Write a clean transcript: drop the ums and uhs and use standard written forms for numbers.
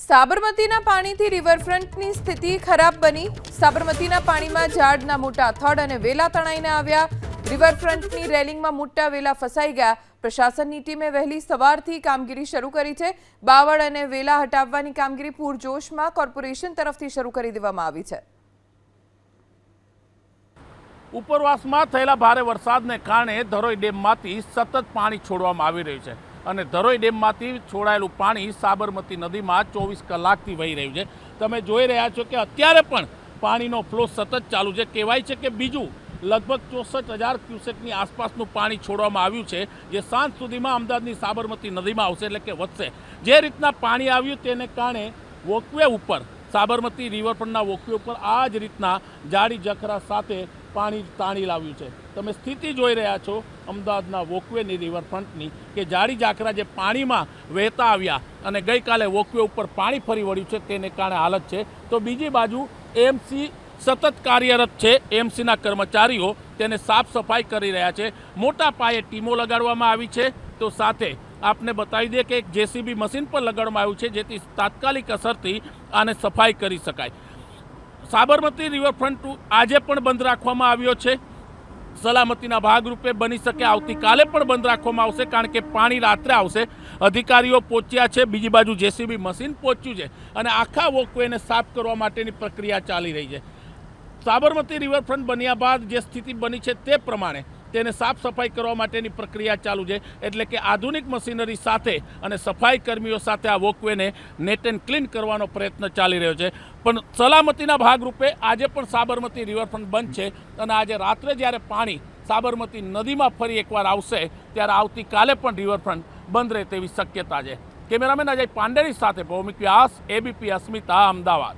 સાબરમતીના પાણીથી રિવરફ્રન્ટની સ્થિતિ ખરાબ બની। સાબરમતીના પાણીમાં ઝાડના મોટા થડ અને વેલા તણાઈને આવ્યા। રિવરફ્રન્ટની રેલિંગમાં મોટા વેલા ફસાઈ ગયા। પ્રશાસનની ટીમે વહેલી સવારથી કામગીરી શરૂ કરી છે। બાવળ અને વેલા હટાવવાની કામગીરી પૂરજોશમાં કોર્પોરેશન તરફથી શરૂ કરી દેવામાં આવી છે। ઉપરવાસમાં થયેલા ભારે વરસાદને કારણે ધરોઈ ડેમમાંથી સતત પાણી છોડવામાં આવી રહ્યું છે અને ધરોઈ ડેમમાંથી છોડાયેલું પાણી સાબરમતી નદીમાં 24 કલાકથી વહી રહ્યું છે। તમે જોઈ રહ્યા છો કે અત્યારે પણ પાણીનો ફ્લો સતત ચાલુ છે। કહેવાય છે કે બીજું લગભગ 64,000 ક્યુસેકની આસપાસનું પાણી છોડવામાં આવ્યું છે, જે સાંજ સુધીમાં અમદાવાદની સાબરમતી નદીમાં આવશે, એટલે કે વધશે। જે રીતના પાણી આવ્યું તેને કારણે વોકવે ઉપર સાબરમતી રિવરફ્રન્ટના વોકવે ઉપર આ જ રીતના જાડી જખરા સાથે પાણી તાણી લાવ્યું છે। તમે સ્થિતિ જોઈ રહ્યા છો અમદાવાદના વોકવેની રિવરફ્રન્ટની કે જાડી ઝાખરા જે પાણીમાં વહેતા આવ્યા અને ગઈકાલે વોકવે ઉપર પાણી ફરી વળ્યું છે તેને કારણે હાલત છે। તો બીજી બાજુ એમસી સતત કાર્યરત છે। એમસીના કર્મચારીઓ તેને સાફ સફાઈ કરી રહ્યા છે। મોટા પાયે ટીમો લગાડવામાં આવી છે। તો સાથે આપને બતાવી દે કે એક જેસીબી મશીન પર લગાડવામાં આવ્યું છે, જેથી તાત્કાલિક અસરથી આને સફાઈ કરી શકાય। સાબરમતી રિવરફ્રન્ટ આજે પણ બંધ રાખવામાં આવ્યો છે। સલામતીના ભાગરૂપે બની શકે આવતીકાલે પણ બંધ રાખવામાં આવશે, કારણ કે પાણી રાત્રે આવશે। અધિકારીઓ પહોંચ્યા છે, બીજી બાજુ જેસીબી મશીન પહોંચ્યું છે અને આખા વોકવેને સાફ કરવા માટેની પ્રક્રિયા ચાલી રહી છે। સાબરમતી રિવરફ્રન્ટ બન્યા બાદ જે સ્થિતિ બની છે તે પ્રમાણે તેને સાફ સફાઈ કરવા માટેની પ્રક્રિયા ચાલુ છે, એટલે કે આધુનિક મશીનરી સાથે અને સફાઈ કર્મીઓ સાથે આ વોકવેને નેટ એન્ડ ક્લીન કરવાનો પ્રયત્ન ચાલી રહ્યો છે। પણ સલામતીના ભાગરૂપે આજે પણ સાબરમતી રિવરફ્રન્ટ બંધ છે અને આજે રાત્રે જ્યારે પાણી સાબરમતી નદીમાં ફરી એકવાર આવશે ત્યારે આવતીકાલે પણ રિવરફ્રન્ટ બંધ રહે તેવી શક્યતા છે। કેમેરામેન અજય પાંડેની સાથે ભૌમિક વ્યાસ, એબીપી અસ્મિતા, અમદાવાદ।